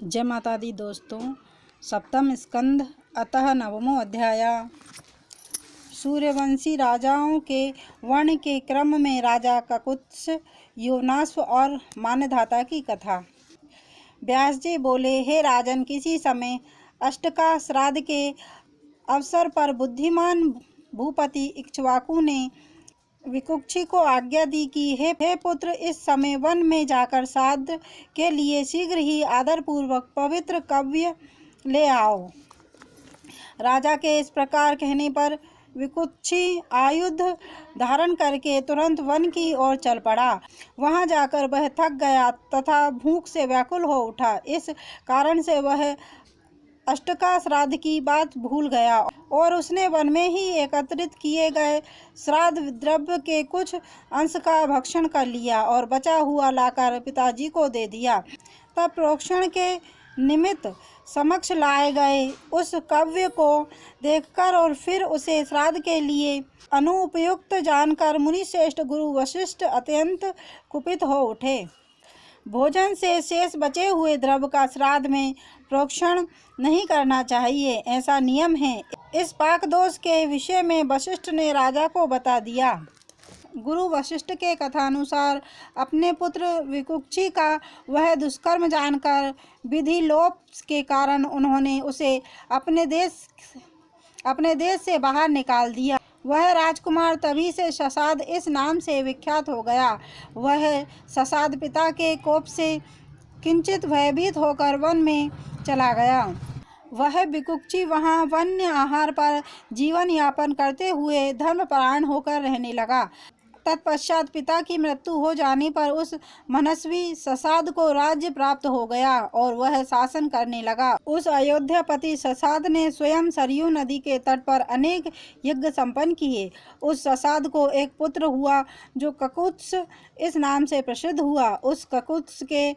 जय माता दी दोस्तों। सप्तम स्कंद अतः नवमो अध्याय। सूर्यवंशी राजाओं के वर्ण के क्रम में राजा ककुत्स, योनाश्व और मानधाता की कथा। व्यास जी बोले, हे राजन, किसी समय अष्टका श्राद्ध के अवसर पर बुद्धिमान भूपति इक्ष्वाकु ने विकुक्षी को आज्ञा दी कि हे पुत्र, इस समय वन में जाकर श्राद्ध के लिए शीघ्र ही आदरपूर्वक पवित्र कव्य ले आओ। राजा के इस प्रकार कहने पर विकुक्षी आयुध धारण करके तुरंत वन की ओर चल पड़ा। वहां जाकर वह थक गया तथा भूख से व्याकुल हो उठा। इस कारण से वह अष्टका श्राद्ध की बात भूल गया और उसने वन में ही एकत्रित किए गए श्राद्ध द्रव्य के कुछ अंश का भक्षण कर लिया और बचा हुआ लाकर पिताजी को दे दिया। तब प्रोक्षण के निमित्त समक्ष लाए गए उस कव्य को देखकर और फिर उसे श्राद्ध के लिए अनुपयुक्त जानकर मुनिश्रेष्ठ गुरु वशिष्ठ अत्यंत कुपित हो उठे। भोजन से शेष बचे हुए द्रव्य का श्राद्ध में प्रोक्षण नहीं करना चाहिए, ऐसा नियम है। इस पाक दोष के विषय में वशिष्ठ ने राजा को बता दिया। गुरु वशिष्ठ के कथानुसार अपने पुत्र विकुक्षी का वह दुष्कर्म जानकर विधि लोप के कारण उन्होंने उसे अपने देश से बाहर निकाल दिया। वह राजकुमार तभी से ससाद इस नाम से विख्यात हो गया। वह ससाद पिता के कोप से किंचित भयभीत होकर वन में चला गया। वह विकुक्षी वहां वन्य आहार पर जीवन यापन करते हुए धर्मपरायण होकर रहने लगा। तत्पश्चात पिता की मृत्यु हो जाने पर उस मनस्वी ससाद को राज्य प्राप्त हो गया और वह शासन करने लगा। उस अयोध्यापति ससाद ने स्वयं सरयू नदी के तट पर अनेक यज्ञ संपन्न किए। उस ससाद को एक पुत्र हुआ जो ककुत्स इस नाम से प्रसिद्ध हुआ। उस ककुत्स के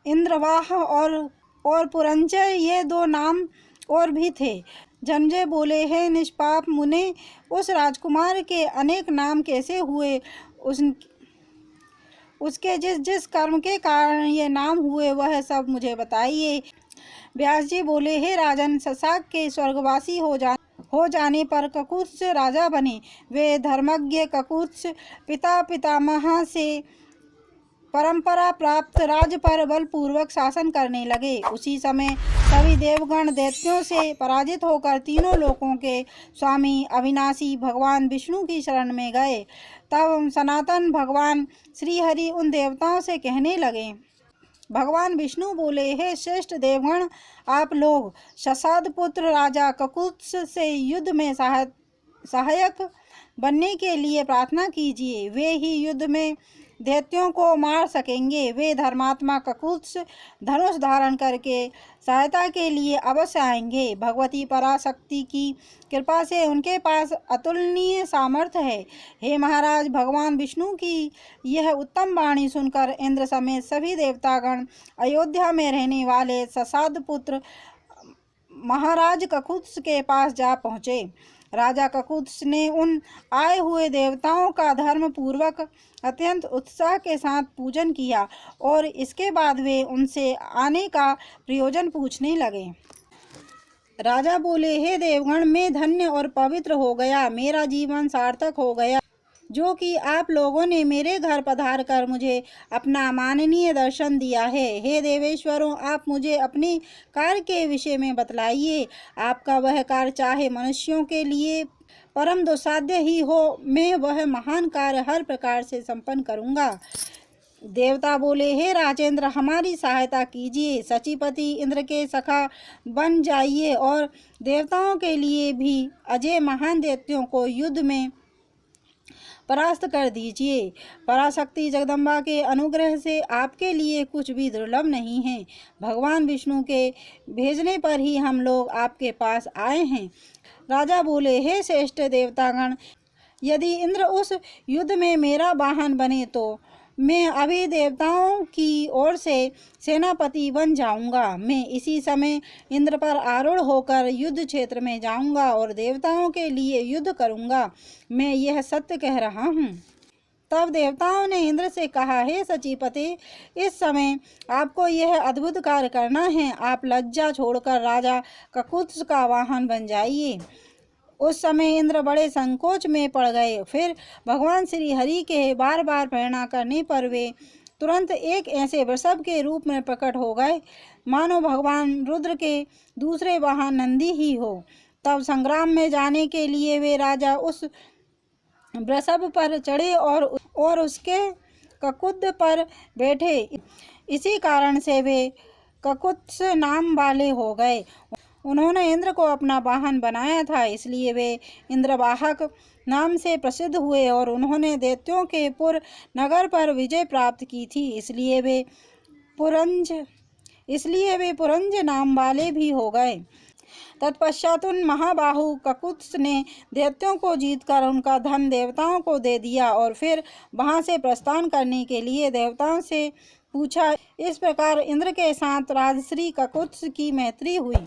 इंद्रवाह और पुरंजय ये दो नाम और भी थे। जमजे बोले, हे निष्पाप मुने, उस राजकुमार के अनेक नाम कैसे हुए? उसके जिस जिस कर्म के कारण ये नाम हुए वह सब मुझे बताइए। व्यास जी बोले, हे राजन, शशाक के स्वर्गवासी हो जाने पर ककुत्स राजा बने। वे धर्मज्ञ ककुत्स पिता पितामह से परंपरा प्राप्त राज्य पर बलपूर्वक शासन करने लगे। उसी समय सभी देवगण दैत्यों से पराजित होकर तीनों लोकों के स्वामी अविनाशी भगवान विष्णु की शरण में गए। तब सनातन भगवान श्री हरि उन देवताओं से कहने लगे। भगवान विष्णु बोले, हे श्रेष्ठ देवगण, आप लोग ससाद पुत्र राजा ककुत्स से युद्ध में सहायक बनने के लिए प्रार्थना कीजिए। वे ही युद्ध में दैत्यों को मार सकेंगे। वे धर्मात्मा ककुत्स धनुष धारण करके सहायता के लिए अवश्य आएंगे। भगवती पराशक्ति की कृपा से उनके पास अतुलनीय सामर्थ्य है। हे महाराज, भगवान विष्णु की यह उत्तम वाणी सुनकर इंद्र समेत सभी देवतागण अयोध्या में रहने वाले ससाद पुत्र महाराज ककुत्स के पास जा पहुँचे। राजा ककुत्स ने उन आए हुए देवताओं का धर्म पूर्वक अत्यंत उत्साह के साथ पूजन किया और इसके बाद वे उनसे आने का प्रयोजन पूछने लगे। राजा बोले, हे देवगण, मैं धन्य और पवित्र हो गया। मेरा जीवन सार्थक हो गया जो कि आप लोगों ने मेरे घर पधार कर मुझे अपना माननीय दर्शन दिया है। हे देवेश्वरों, आप मुझे अपने कार्य के विषय में बतलाइए। आपका वह कार्य चाहे मनुष्यों के लिए परम दुस्साध्य ही हो, मैं वह महान कार्य हर प्रकार से संपन्न करूँगा। देवता बोले, हे राजेंद्र, हमारी सहायता कीजिए। सचिपति इंद्र के सखा बन जाइए और देवताओं के लिए भी अजय महान दैत्यों को युद्ध में परास्त कर दीजिए। पराशक्ति जगदम्बा के अनुग्रह से आपके लिए कुछ भी दुर्लभ नहीं है। भगवान विष्णु के भेजने पर ही हम लोग आपके पास आए हैं। राजा बोले, हे श्रेष्ठ देवतागण, यदि इंद्र उस युद्ध में मेरा वाहन बने तो मैं अभी देवताओं की ओर से सेनापति बन जाऊंगा। मैं इसी समय इंद्र पर आरूढ़ होकर युद्ध क्षेत्र में जाऊंगा और देवताओं के लिए युद्ध करूंगा। मैं यह सत्य कह रहा हूँ। तब देवताओं ने इंद्र से कहा, हे सचीपते, इस समय आपको यह अद्भुत कार्य करना है। आप लज्जा छोड़कर राजा ककुत्स का वाहन बन जाइए। उस समय इंद्र बड़े संकोच में पड़ गए। फिर भगवान श्री हरि के बार बार प्रेरणा करने पर वे तुरंत एक ऐसे वृषभ के रूप में प्रकट हो गए मानो भगवान रुद्र के दूसरे वाहन नंदी ही हो। तब संग्राम में जाने के लिए वे राजा उस वृषभ पर चढ़े और उसके ककुद पर बैठे। इसी कारण से वे ककुत्स नाम वाले हो गए। उन्होंने इंद्र को अपना वाहन बनाया था, इसलिए वे इंद्रवाहक नाम से प्रसिद्ध हुए और उन्होंने दैत्यों के पुर नगर पर विजय प्राप्त की थी, इसलिए वे पुरंज नाम वाले भी हो गए। तत्पश्चात उन महाबाहु ककुत्स ने दैत्यों को जीतकर उनका धन देवताओं को दे दिया और फिर वहां से प्रस्थान करने के लिए देवताओं से पूछा। इस प्रकार इंद्र के साथ राजश्री ककुत्स की मैत्री हुई।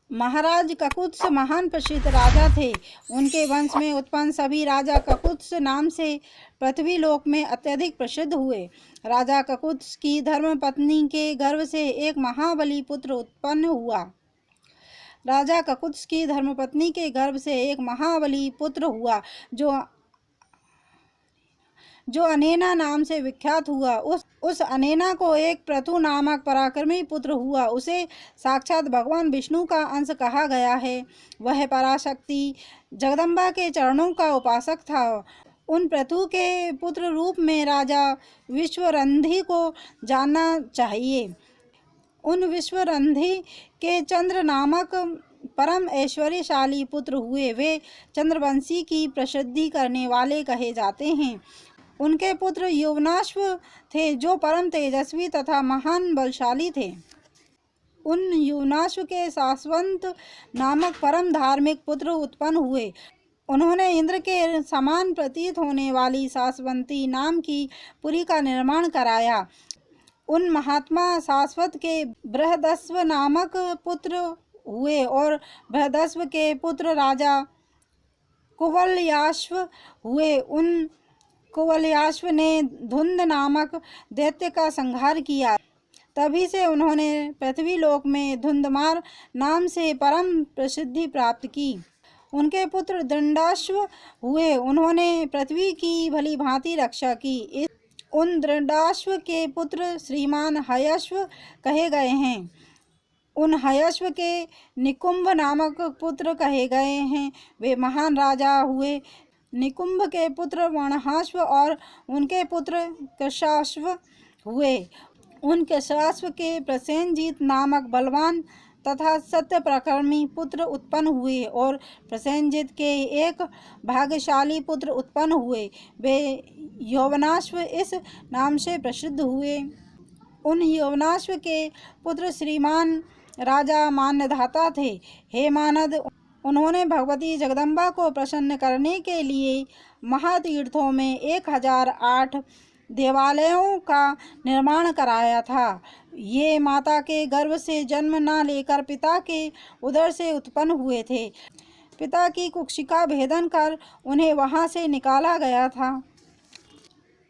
महाराज ककुत्स महान प्रसिद्ध राजा थे। उनके वंश में उत्पन्न सभी राजा ककुत्स नाम से पृथ्वी लोक में अत्यधिक प्रसिद्ध हुए। राजा ककुत्स की धर्मपत्नी के गर्भ से एक महाबली पुत्र उत्पन्न हुआ। राजा ककुत्स की धर्मपत्नी के गर्भ से एक महाबली पुत्र हुआ जो अनेना नाम से विख्यात हुआ। उस अनेना को एक पृथु नामक पराक्रमी पुत्र हुआ। उसे साक्षात भगवान विष्णु का अंश कहा गया है। वह पराशक्ति जगदम्बा के चरणों का उपासक था। उन पृथु के पुत्र रूप में राजा विश्वरंधी को जानना चाहिए। उन विश्वरंधी के चंद्र नामक परम ऐश्वर्यशाली पुत्र हुए। वे चंद्रवंशी की प्रसिद्धि करने वाले कहे जाते हैं। उनके पुत्र यौवनाश्व थे जो परम तेजस्वी तथा महान बलशाली थे। उन यौवनाश्व के सासवंत नामक परम धार्मिक पुत्र उत्पन्न हुए। उन्होंने इंद्र के समान प्रतीत होने वाली सासवंती नाम की पुरी का निर्माण कराया। उन महात्मा सासवत के बृहदस्व नामक पुत्र हुए और बृहदस्व के पुत्र राजा कुवलयाश्व हुए। उन कुवलयाश्व ने धुंध नामक दैत्य का संहार किया। तभी से उन्होंने पृथ्वी लोक में धुंधमार नाम से परम प्रसिद्धि प्राप्त की। उनके पुत्र दंडाश्व हुए। उन्होंने पृथ्वी की भली भांति रक्षा की। उन दंडाश्व के पुत्र श्रीमान हयश्व कहे गए हैं। उन हयश्व के निकुंभ नामक पुत्र कहे गए हैं। वे महान राजा हुए। निकुंभ के पुत्र वणहाश्व और उनके पुत्र कृशाश्व हुए। उन कृशाश्व के प्रसेनजीत नामक बलवान तथा सत्य प्रकर्मी पुत्र उत्पन्न हुए और प्रसेनजीत के एक भाग्यशाली पुत्र उत्पन्न हुए। वे यौवनाश्व इस नाम से प्रसिद्ध हुए। उन यौवनाश्व के पुत्र श्रीमान राजा मान्यधाता थे। हे मानद, उन्होंने भगवती जगदम्बा को प्रसन्न करने के लिए महातीर्थों में 1008 देवालयों का निर्माण कराया था। ये माता के गर्भ से जन्म न लेकर पिता के उदर से उत्पन्न हुए थे। पिता की कुक्षिका भेदन कर उन्हें वहां से निकाला गया था।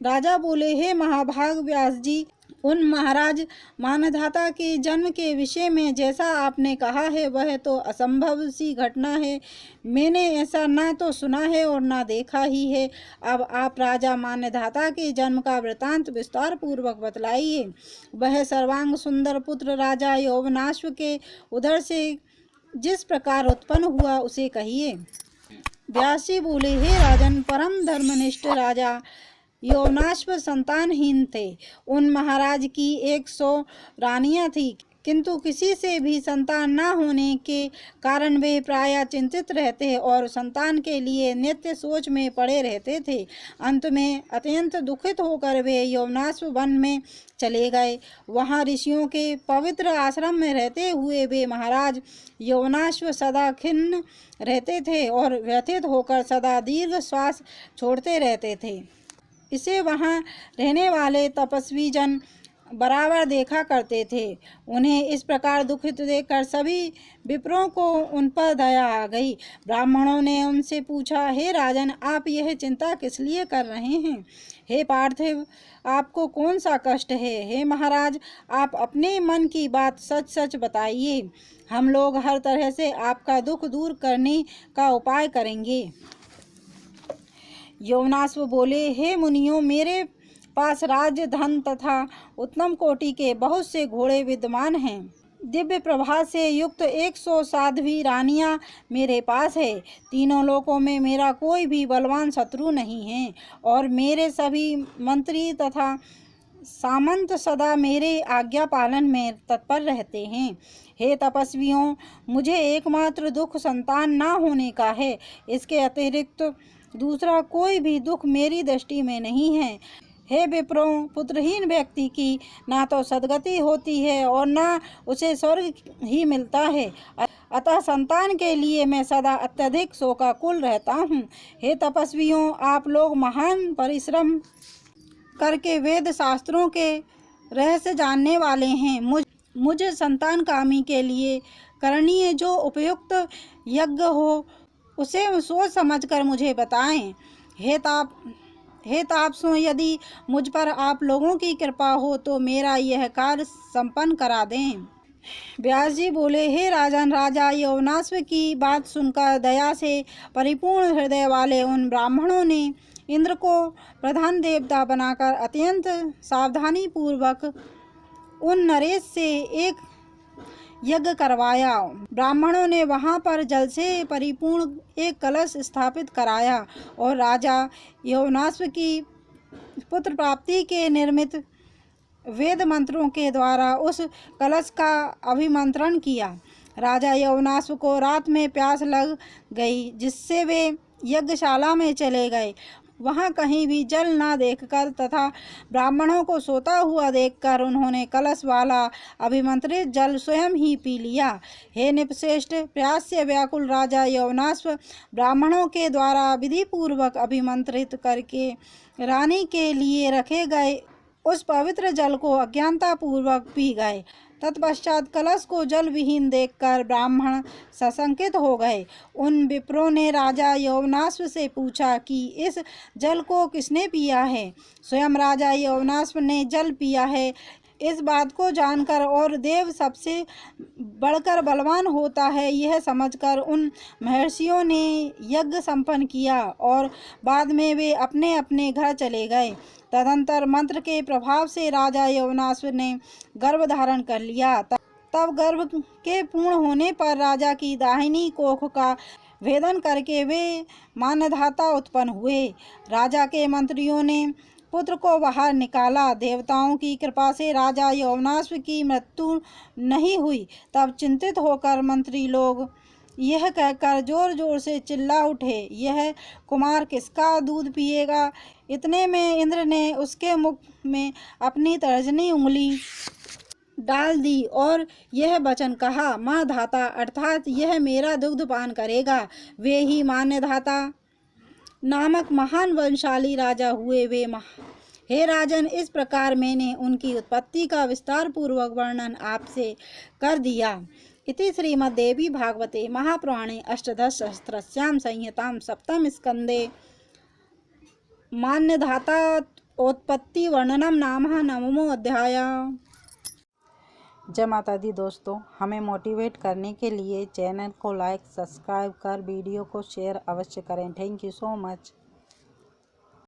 राजा बोले, हे महाभाग व्यास जी, उन महाराज मानधाता के जन्म के विषय में जैसा आपने कहा है वह तो असंभव सी घटना है। मैंने ऐसा ना तो सुना है और ना देखा ही है। अब आप राजा मान्यधाता के जन्म का वृतांत विस्तार पूर्वक बतलाइए। वह सर्वांग सुंदर पुत्र राजा यौवनाश्व के उधर से जिस प्रकार उत्पन्न हुआ उसे कहिए। व्यास जी बोले, हे राजन, परम धर्मनिष्ठ राजा यौवनाश्व संतानहीन थे। उन महाराज की 100 रानियां थी, किंतु किसी से भी संतान न होने के कारण वे प्रायः चिंतित रहते और संतान के लिए नित्य सोच में पड़े रहते थे। अंत में अत्यंत दुखित होकर वे यौवनाश्व वन में चले गए। वहां ऋषियों के पवित्र आश्रम में रहते हुए वे महाराज यौवनाश्व सदा खिन्न रहते थे और व्यथित होकर सदा दीर्घ श्वास छोड़ते रहते थे। इसे वहां रहने वाले तपस्वी जन बराबर देखा करते थे। उन्हें इस प्रकार दुखित देखकर सभी विप्रों को उन पर दया आ गई। ब्राह्मणों ने उनसे पूछा, हे राजन, आप यह चिंता किस लिए कर रहे हैं? हे पार्थिव, आपको कौन सा कष्ट है? हे महाराज, आप अपने मन की बात सच सच बताइए। हम लोग हर तरह से आपका दुख दूर करने का उपाय करेंगे। यौवनाश्व बोले, हे मुनियों, मेरे पास राज्य, धन तथा उत्तम कोटि के बहुत से घोड़े विद्यमान हैं। दिव्य प्रभा से युक्त 100 साध्वी रानियां मेरे पास है। तीनों लोकों में मेरा कोई भी बलवान शत्रु नहीं है और मेरे सभी मंत्री तथा सामंत सदा मेरे आज्ञा पालन में तत्पर रहते हैं। हे तपस्वियों, मुझे एकमात्र दुख संतान ना होने का है। इसके अतिरिक्त दूसरा कोई भी दुख मेरी दृष्टि में नहीं है। हे विप्रों, पुत्रहीन व्यक्ति की ना तो सद्गति होती है और ना उसे स्वर्ग ही मिलता है। अतः संतान के लिए मैं सदा अत्यधिक शोकाकुल रहता हूँ। हे तपस्वियों, आप लोग महान परिश्रम करके वेद शास्त्रों के रहस्य जानने वाले हैं। मुझे संतान कामी के लिए करणीय जो उपयुक्त यज्ञ हो उसे सोच समझकर मुझे बताएं। हे तापसों, यदि मुझ पर आप लोगों की कृपा हो तो मेरा यह कार्य संपन्न करा दें। व्यास जी बोले, हे राजन, राजा यौवनाश्व की बात सुनकर दया से परिपूर्ण हृदय वाले उन ब्राह्मणों ने इंद्र को प्रधान देवता बनाकर अत्यंत सावधानी पूर्वक उन नरेश से एक यज्ञ करवाया। ब्राह्मणों ने वहां पर जल से परिपूर्ण एक कलश स्थापित कराया और राजा यौवनाश्व की पुत्र प्राप्ति के निर्मित वेद मंत्रों के द्वारा उस कलश का अभिमंत्रण किया। राजा यौवनाश्व को रात में प्यास लग गई, जिससे वे यज्ञशाला में चले गए। वहां कहीं भी जल ना देखकर तथा ब्राह्मणों को सोता हुआ देखकर उन्होंने कलश वाला अभिमंत्रित जल स्वयं ही पी लिया। हे निपश्रेष्ठ, प्यास से व्याकुल राजा यौवनाश्व ब्राह्मणों के द्वारा विधि पूर्वक अभिमंत्रित करके रानी के लिए रखे गए उस पवित्र जल को अज्ञानता पूर्वक पी गए। तत्पश्चात कलश को जल विहीन देखकर ब्राह्मण सशंकित हो गए। उन विप्रों ने राजा यौवनाश्व से पूछा कि इस जल को किसने पिया है? स्वयं राजा यौवनाश्व ने जल पिया है। इस बात को जानकर और देव सबसे बढ़कर बलवान होता है यह समझकर उन महर्षियों ने यज्ञ संपन्न किया और बाद में वे अपने अपने घर चले गए। तदंतर मंत्र के प्रभाव से राजा यौवनाश्व ने गर्भ धारण कर लिया। तब गर्भ के पूर्ण होने पर राजा की दाहिनी कोख का भेदन करके वे मान्यधाता उत्पन्न हुए। राजा के मंत्रियों ने पुत्र को बाहर निकाला। देवताओं की कृपा से राजा यौवनाश्व की मृत्यु नहीं हुई। तब चिंतित होकर मंत्री लोग यह कहकर जोर जोर से चिल्ला उठे, यह कुमार किसका दूध पिएगा? इतने में इंद्र ने उसके मुख में अपनी तर्जनी उंगली डाल दी और यह वचन कहा, मानधाता अर्थात यह मेरा दुग्ध पान करेगा। वे ही मान्यधाता नामक महान वंशाली राजा हुए। हे राजन, इस प्रकार मैंने उनकी उत्पत्ति का विस्तार पूर्वक वर्णन आपसे कर दिया। इति श्रीमद्देवी भागवते महापुराणे अष्टादशसहस्रस्यां संहितां सप्तम स्कंदे मान्यधाता उत्पत्ति वर्णनम नाम नवमो अध्याय। जय माता दी दोस्तों, हमें मोटिवेट करने के लिए चैनल को लाइक सब्सक्राइब कर वीडियो को शेयर अवश्य करें। Thank you so much.